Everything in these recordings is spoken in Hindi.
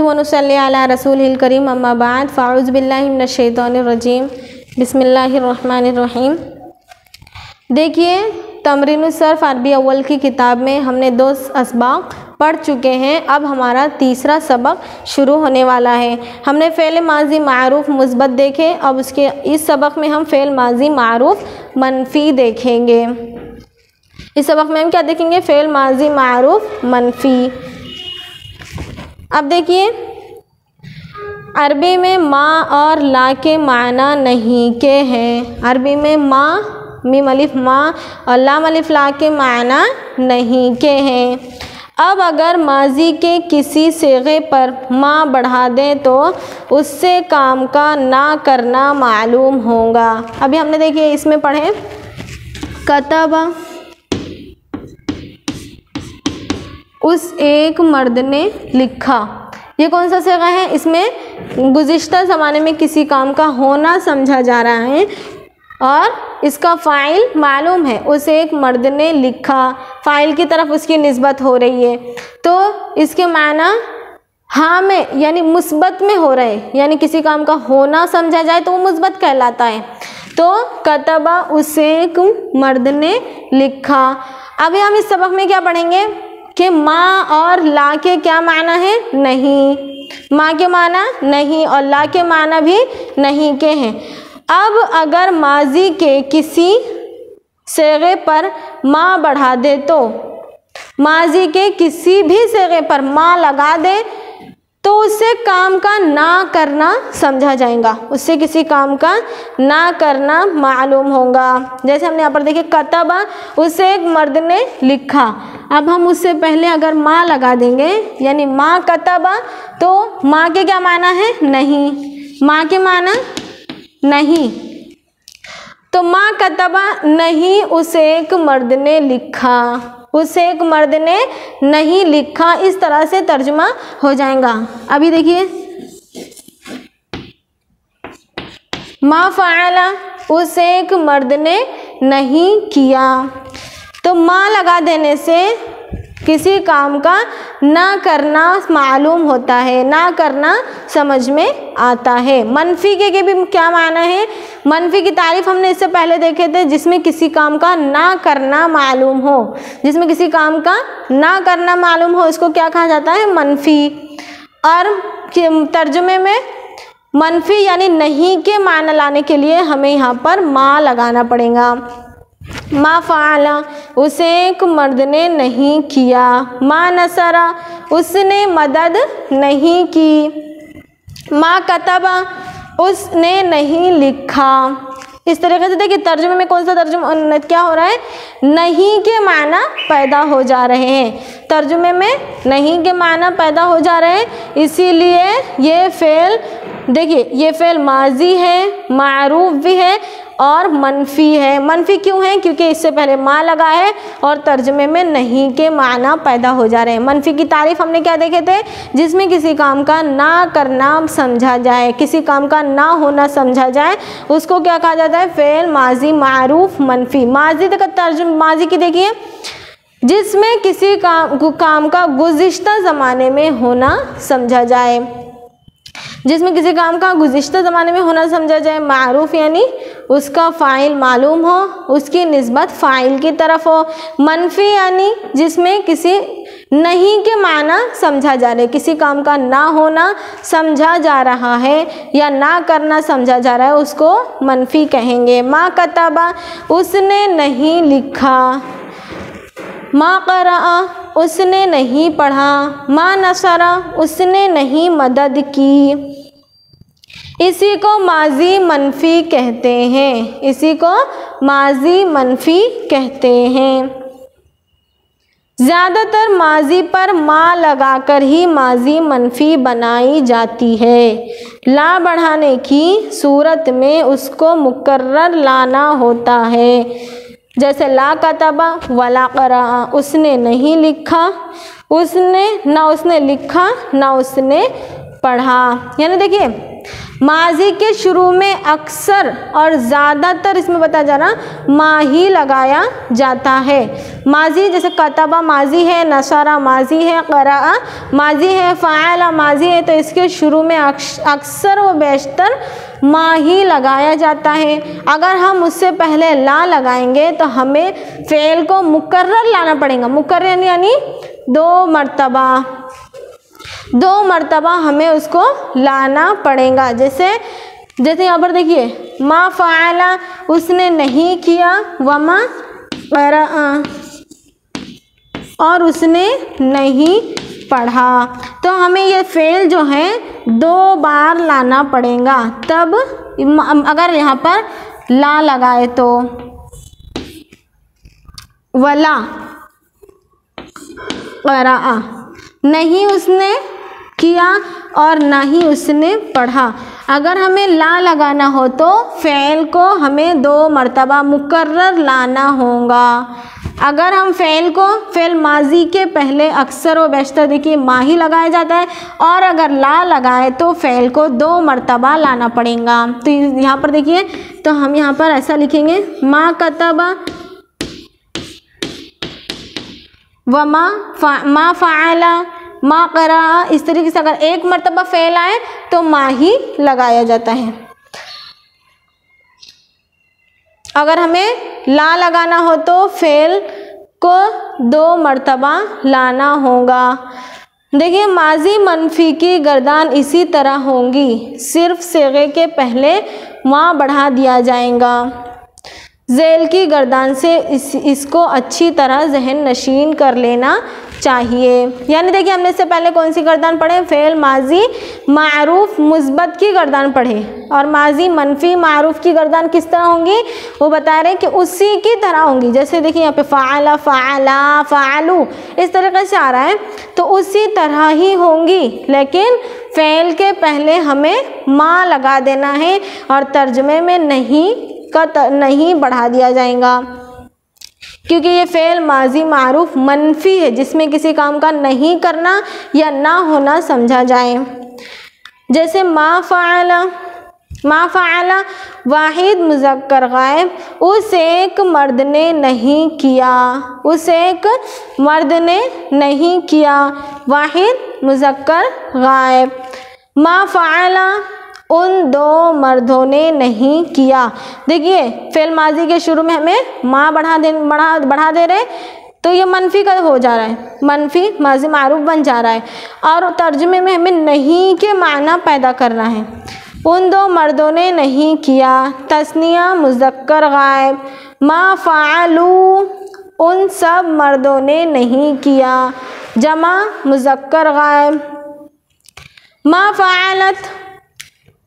व नुसल्ली अला रसूलिल करीम अम्मा बाद फ़अऊज़ु बिल्लाहि मिनश शैतानिर रजीम बिस्मिल्लाहिर रहमानिर रहीम। देखिए तमरीनुस सर्फ़ अरबी अव्वल की किताब में हमने 2 असबाक पढ़ चुके हैं। अब हमारा तीसरा सबक शुरू होने वाला है। हमने फ़ेल माज़ी मारूफ़ मुस्बत देखे, अब उसके इस सबक में हम फ़ेल माज़ी मारूफ़ मनफ़ी देखेंगे। इस सबक में हम क्या देखेंगे? फ़ेल माज़ी मारूफ़ मनफ़ी। अब देखिए अरबी में माँ और ला के माना नहीं के हैं। अरबी में माँ मीम अलिफ माँ और लाम अलिफ ला के माना नहीं के हैं। अब अगर माजी के किसी सिगे पर माँ बढ़ा दें तो उससे काम का ना करना मालूम होगा। अभी हमने देखिए इसमें पढ़े कतबा, उस एक मर्द ने लिखा। ये कौन सा सिगा है? इसमें गुज़िश्ता ज़माने में किसी काम का होना समझा जा रहा है और इसका फ़ाइल मालूम है। उस एक मर्द ने लिखा, फ़ाइल की तरफ उसकी निस्बत हो रही है, तो इसके माना हाँ में यानी मुस्बत में हो रहे, यानी किसी काम का होना समझा जाए तो वो मुस्बत कहलाता है। तो कतबा उस एक मर्द ने लिखा। अभी हम इस सबक में क्या पढ़ेंगे कि माँ और ला के क्या माना है? नहीं। माँ के माना नहीं और ला के माना भी नहीं के हैं। अब अगर माजी के किसी सिगे पर माँ बढ़ा दे तो माजी के किसी भी सिगे पर माँ लगा दे तो उससे काम का ना करना समझा जाएगा, उससे किसी काम का ना करना मालूम होगा। जैसे हमने यहाँ पर देखे कतबा उससे एक मर्द ने लिखा। अब हम उससे पहले अगर माँ लगा देंगे यानी माँ कतबा, तो माँ के क्या माना है? नहीं। माँ के माना नहीं, तो माँ कतबा नहीं उस एक मर्द ने लिखा। उस एक मर्द ने नहीं लिखा, इस तरह से तर्जुमा हो जाएगा। अभी देखिए मा फ़अला उस एक मर्द ने नहीं किया। तो माँ लगा देने से किसी काम का ना करना मालूम होता है, ना करना समझ में आता है। मनफ़ी के भी क्या माना है? मनफ़ी की तारीफ़ हमने इससे पहले देखे थे, जिसमें किसी काम का ना करना मालूम हो। जिसमें किसी काम का ना करना मालूम हो इसको क्या कहा जाता है? मनफ़ी। और तर्जुमे में मनफ़ी यानी नहीं के माना लाने के लिए हमें यहाँ पर माँ लगाना पड़ेगा। मा फ़अला उसे एक मर्द ने नहीं किया। मा नसरा उसने मदद नहीं की। मा कतबा उसने नहीं लिखा। इस तरीके से देखिए तर्जुमे में कौन सा तर्जुमा क्या हो रहा है? नहीं के माना पैदा हो जा रहे हैं। तर्जुमे में नहीं के माना पैदा हो जा रहे हैं, इसीलिए ये फ़ेल देखिए ये फ़ेल माजी है, मारूफ़ भी है और मनफ़ी है। मनफ़ी क्यों है? क्योंकि इससे पहले माँ लगा है और तर्जुमे में नहीं के माना पैदा हो जा रहे हैं। मनफ़ी की तारीफ़ हमने क्या देखे थे? जिसमें किसी काम का ना करना समझा जाए, किसी काम का ना होना समझा जाए, उसको क्या कहा जाता है? फ़ेल माजी मारूफ़ मनफ़ी। माजी तक तर्जुमा माजी की देखिए जिसमें किसी काम का गुज़िश्ता ज़माने में होना समझा जाए, जिसमें किसी काम का गुज़िश्ता ज़माने में होना समझा जाए। मारूफ़ यानी उसका फ़ाइल मालूम हो, उसकी निस्बत फ़ाइल की तरफ हो। मनफ़ी यानी जिसमें किसी नहीं के माना समझा जा रहा है, किसी काम का ना होना समझा जा रहा है या ना करना समझा जा रहा है, उसको मनफ़ी कहेंगे। मा कतबा उसने नहीं लिखा। मा क़रअ उसने नहीं पढ़ा। मा नसरा उसने नहीं मदद की। इसी को माजी मनफ़ी कहते हैं। इसी को माजी मनफ़ी कहते हैं। ज़्यादातर माजी पर मा लगाकर ही माजी मनफ़ी बनाई जाती है। ला बढ़ाने की सूरत में उसको मुकर्रर लाना होता है। जैसे ला कतबा वला क़रअ उसने नहीं लिखा, उसने ना उसने लिखा ना उसने पढ़ा। यानी देखिए माजी के शुरू में अक्सर और ज़्यादातर इसमें बताया जा रहा मा ही लगाया जाता है। माजी जैसे कतबा माजी है, नशरा माजी है, क़राअ माजी है, फ़अला माजी है, तो इसके शुरू में अक्सर व बेशतर मा ही लगाया जाता है। अगर हम उससे पहले ला लगाएंगे तो हमें फ़ेल को मुकर्रर लाना पड़ेगा। मुकर्रर यानी दो मर्तबा हमें उसको लाना पड़ेगा। जैसे यहाँ पर देखिए, मा फ़अला उसने नहीं किया, वमा क़राअ और उसने नहीं पढ़ा। तो हमें ये फ़ेल जो है 2 बार लाना पड़ेगा। तब अगर यहाँ पर ला लगाए तो वला क़राअ, नहीं उसने किया और ना ही उसने पढ़ा। अगर हमें ला लगाना हो तो फ़ेल को हमें 2 मर्तबा मुकर्रर लाना होगा। अगर हम फ़ेल माजी के पहले अक्सर व बेशतर देखिए मा ही लगाया जाता है, और अगर ला लगाए तो फ़ेल को 2 मर्तबा लाना पड़ेगा। तो यहाँ पर देखिए, तो हम यहाँ पर ऐसा लिखेंगे, मा कतबा व मा फ़अला मा क़राअ। इस तरीके से अगर 1 मर्तबा फ़ेल आए तो मा ही लगाया जाता है। अगर हमें ला लगाना हो तो फ़ेल को 2 मर्तबा लाना होगा। देखिए, माजी मनफ़ी की गर्दान इसी तरह होंगी, सिर्फ सिगे के पहले वहाँ बढ़ा दिया जाएगा। ज़ेल की गर्दान से इसको अच्छी तरह जहन नशीन कर लेना चाहिए। यानी देखिए, हमने इससे पहले कौन सी गर्दान पढ़े, फ़ेल माजी मारूफ मुस्बत की गर्दान पढ़े, और माजी मनफ़ी मारूफ की गर्दान किस तरह होंगी वो बता रहे हैं कि उसी की तरह होंगी। जैसे देखिए यहाँ पे फ़अला फ़अला फ़अलू इस तरीके से आ रहा है, तो उसी तरह ही होंगी, लेकिन फ़ेल के पहले हमें मा लगा देना है और तर्जमे में नहीं बढ़ा दिया जाएगा, क्योंकि ये फ़ेल माजी मारूफ मनफ़ी है जिसमें किसी काम का नहीं करना या ना होना समझा जाए। जैसे मा फ़अला वाहिद मुज़क्कर गायब, उस एक मर्द ने नहीं किया, उस एक मर्द ने नहीं किया, वाहिद मुज़क्कर गायब। मा फ़अला उन 2 मर्दों ने नहीं किया। देखिए, फ़ेल माजी के शुरू में हमें मा बढ़ा दे रहे, तो ये मनफ़ी का हो जा रहा है, मनफ़ी माजी मारूफ बन जा रहा है, और तर्जुमे में हमें नहीं के माना पैदा करना है। उन 2 मर्दों ने नहीं किया, तस्निया मुज़क्कर गायब। मा फ़अलू उन सब मर्दों ने नहीं किया, जमा मुज़क्कर गायब। मा फ़अलत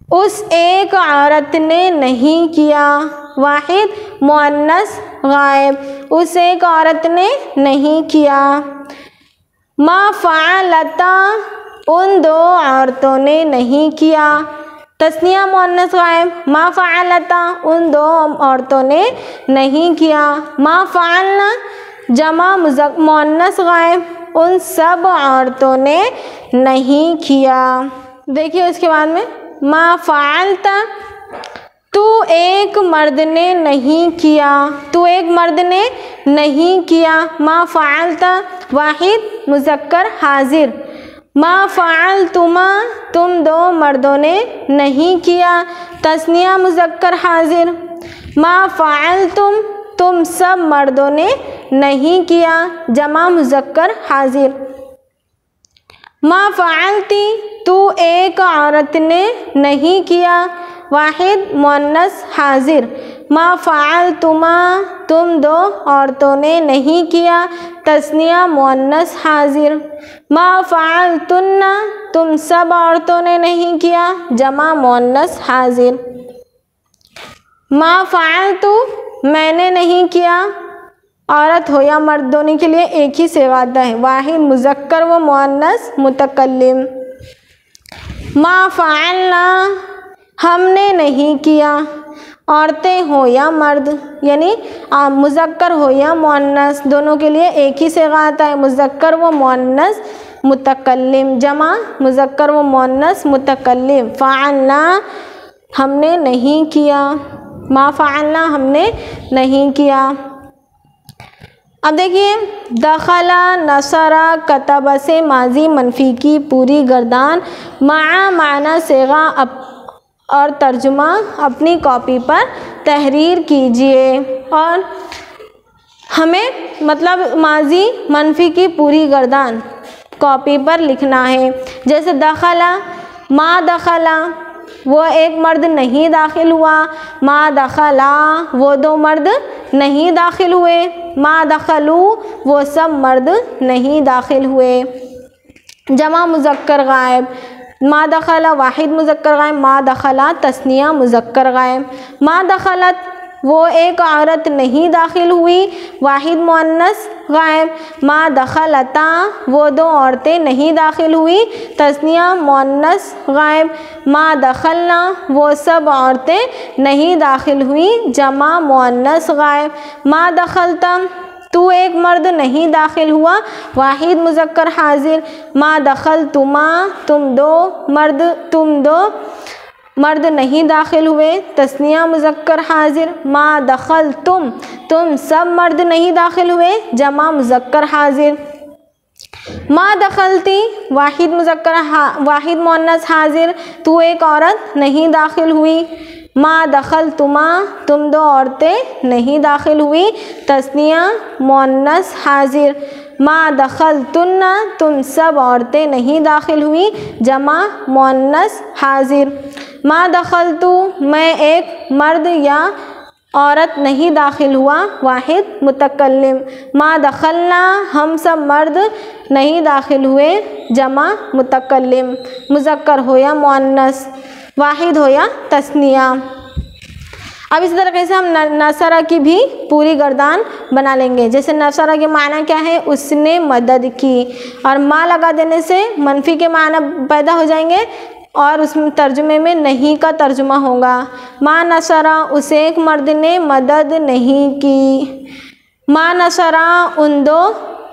उस एक औरत ने नहीं किया, वाहिद मुअन्नस गायब, उस एक औरत ने नहीं किया। मा फ़अलता उन 2 औरतों ने नहीं किया, तस्निया मुअन्नस गायब। मा फ़अलता उन 2 औरतों ने नहीं किया। मा फ़अलना जमा मुअन्नस गायब, उन सब औरतों ने नहीं किया। देखिए उसके बाद में मा फ़अलता तू एक मर्द ने नहीं किया, तू एक मर्द ने नहीं किया। मा फ़अलता वाहिद मुज़क्कर हाजिर। मा फ़अलतुमा तुम 2 मर्दों ने नहीं किया, तस्निया मुज़क्कर हाजिर। मा फ़अलतुम तुम सब मर्दों ने नहीं किया, जमा मुज़क्कर हाजिर। मा फ़अलती तू एक औरत ने नहीं किया, वाहिद मुअन्नस हाजिर। मा फ़अलतुमा तुम 2 औरतों ने नहीं किया, तस्निया मुअन्नस हाजिर। मा फ़अलतुन्ना तुम सब औरतों ने नहीं किया, जमा मुअन्नस हाजिर। मा फ़अलतु मैंने नहीं किया, औरत हो या मर्द दोनों के लिए एक ही से वादा है, वाहिद मुज़क्कर व मुअन्नस मुतकल्लिम। मा फ़अलना हमने नहीं किया, औरतें हो या मर्द यानी मुज़क्कर हो या मुअन्नस दोनों के लिए एक ही से आता है, मुज़क्कर व मुअन्नस मुतकल्लिम, जमा मुज़क्कर व मुअन्नस मुतकल्लिम। फ़अलना हमने नहीं किया, मा फ़अलना हमने नहीं किया। अब देखिए दखला, नसरा, कतबा से माजी मनफ़ी की पूरी गर्दान मा माना सेगा और तर्जुमा अपनी कॉपी पर तहरीर कीजिए। और हमें मतलब माजी मनफ़ी की पूरी गर्दान कॉपी पर लिखना है। जैसे दखला, मा दखला वो एक मर्द नहीं दाखिल हुआ, मा दखला वो दो मर्द नहीं दाखिल हुए, मा दखलू वो सब मर्द नहीं दाखिल हुए। जमा मुज़क्कर गायब, मा दखला वाहिद मुज़क्कर गायब, मा दखला तस्निया मुज़क्कर गायब। मा दखलत वो एक औरत नहीं दाखिल हुई, वाहिद मुअन्नस गायब। मा दखलता वो दो औरतें नहीं दाखिल हुई, तस्निया मुअन्नस गायब। मा दखलना वो सब औरतें नहीं दाखिल हुई, जमा मुअन्नस गायब। मा दखलता तू एक मर्द नहीं दाखिल हुआ, वाहिद मुज़क्कर हाजिर। मा दखल तुमा तुम दो मर्द नहीं दाखिल हुए, तस्निया मुज़क्कर हाजिर। मा दखल तुम सब मर्द नहीं दाखिल हुए, जमा मुज़क्कर हाजिर। मा दखलती वाहिद मुज़क्कर वाहिद मुअन्नस हाजिर, तू एक औरत नहीं दाखिल हुई। मा दखल तुम दो औरतें नहीं दाखिल हुई, तस्निया मुअन्नस हाजिर। मा दखल तुम सब औरतें नहीं दाखिल हुई, जमा मुअन्नस हाजिर। मा दखल मैं एक मर्द या औरत नहीं दाखिल हुआ, वाहिद मुतकल्लिम। मा दखलना हम सब मर्द नहीं दाखिल हुए, जमा मुतकल्लिम। मुज़क्कर हो या मुअन्नस, वाहिद हो या तस्निया। अब इस तरीके से हम नसरा की भी पूरी गर्दान बना लेंगे। जैसे नसरा के माना क्या है, उसने मदद की, और मा लगा देने से मनफ़ी के माना पैदा हो जाएंगे और उसमें तर्जुमे में नहीं का तर्जुमा होगा। मा नसरा उसे एक मर्द ने मदद नहीं की, मा नसरा उन दो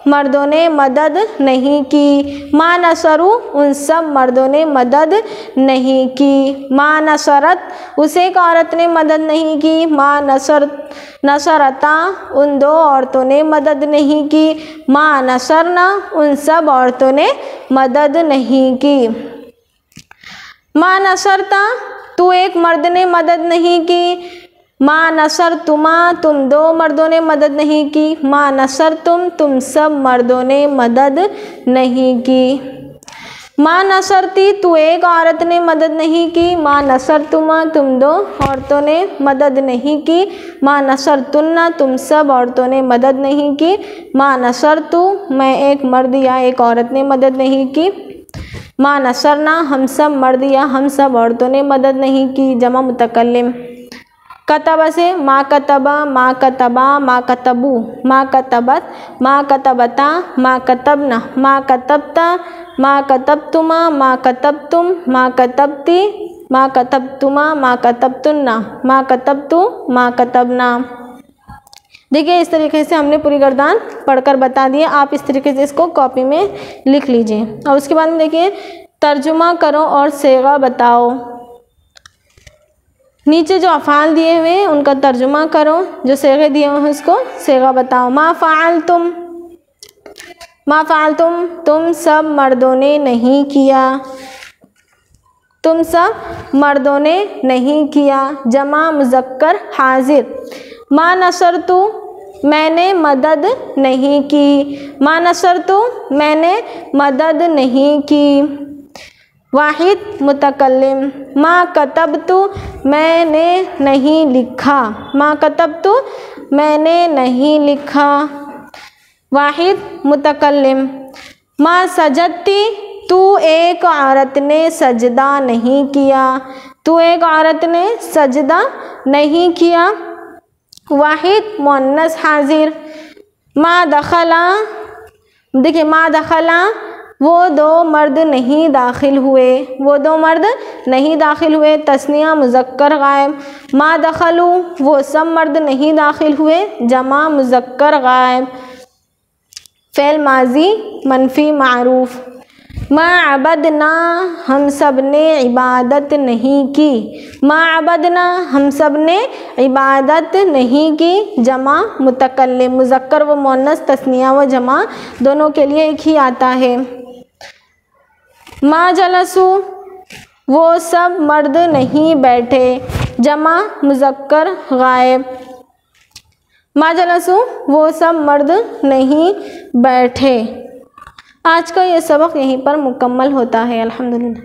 मर्दों ने मदद नहीं की। मा नसरू उन सब मर्दों ने मदद नहीं की। मा नसरत उसे एक औरत ने मदद नहीं की, मा नसरता उन दो औरतों ने मदद नहीं की। मा नसरना उन सब औरतों ने मदद नहीं की। मा नसरता तू एक मर्द ने मदद नहीं की, मा नसर तुम दो मर्दों ने मदद नहीं की। मा नसर तुम सब मर्दों ने मदद नहीं की। मा नसरती तू एक औरत ने मदद नहीं की, मा नसर तुम दो औरतों ने मदद नहीं की। मा नसर तुम सब औरतों ने मदद नहीं की। मा नसर मैं एक मर्द या एक औरत ने मदद नहीं की। मा नसरना हम सब मर्द या हम सब औरतों ने मदद नहीं की, जमा मुतकल्लिम। कतबा से मा कतबा, मा कतबा, मा कतबू, मा कतबत, मा कतबता, मा कतबना, मा कतबता, मा कतबतुमा, मा कतबतुम, मा कतबती, मा कतबतुमा, मा कतबतुन्ना, मा कतबतु, मा कतबना। देखिए इस तरीके से हमने पूरी गर्दान पढ़कर बता दिए। आप इस तरीके से इसको कॉपी में लिख लीजिए। और उसके बाद में देखिए तर्जुमा करो और सेगा बताओ। नीचे जो अफ़ाल दिए हुए हैं उनका तर्जुमा करो, जो सेगे दिए हुए हैं उसको सेगा बताओ। मा फ़अलतुम, मा फ़अलतुम तुम सब मर्दों ने नहीं किया, तुम सब मर्दों ने नहीं किया, जमा मुज़क्कर हाजिर। मा नसरतु मैंने मदद नहीं की, मा नसरतु मैंने मदद नहीं की, वाहिद मुतकल्लिम। मा कतबतु मैंने नहीं लिखा, मा कतबतु मैंने नहीं लिखा, वाहिद मुतकल्लिम। मा सजदती तू एक औरत ने सजदा नहीं किया, तू एक औरत ने सजदा नहीं किया, वाहिद मुअन्नस हाजिर। मा दखला देखिए मा दखला वो दो मर्द नहीं दाखिल हुए, वो दो मर्द नहीं दाखिल हुए, तस्निया मुज़क्कर गायब। मा दखलू वो सब मर्द नहीं दाखिल हुए, जमा मुज़क्कर गायब। फ़ेल माजी मनफ़ी मारूफ़। माँ अबदना हम सब ने इबादत नहीं की। माँ अबदना हम सब ने इबादत नहीं की। जमा मुतकल्लिम, मुज़क्कर व मुअन्नस, तस्निया व जमा दोनों के लिए एक ही आता है। माँ जलसू वो सब मर्द नहीं बैठे। जमा मुज़क्कर गायब। माँ जलसू वो सब मर्द नहीं बैठे। आज का ये सबक यहीं पर मुकम्मल होता है। अल्हम्दुलिल्लाह।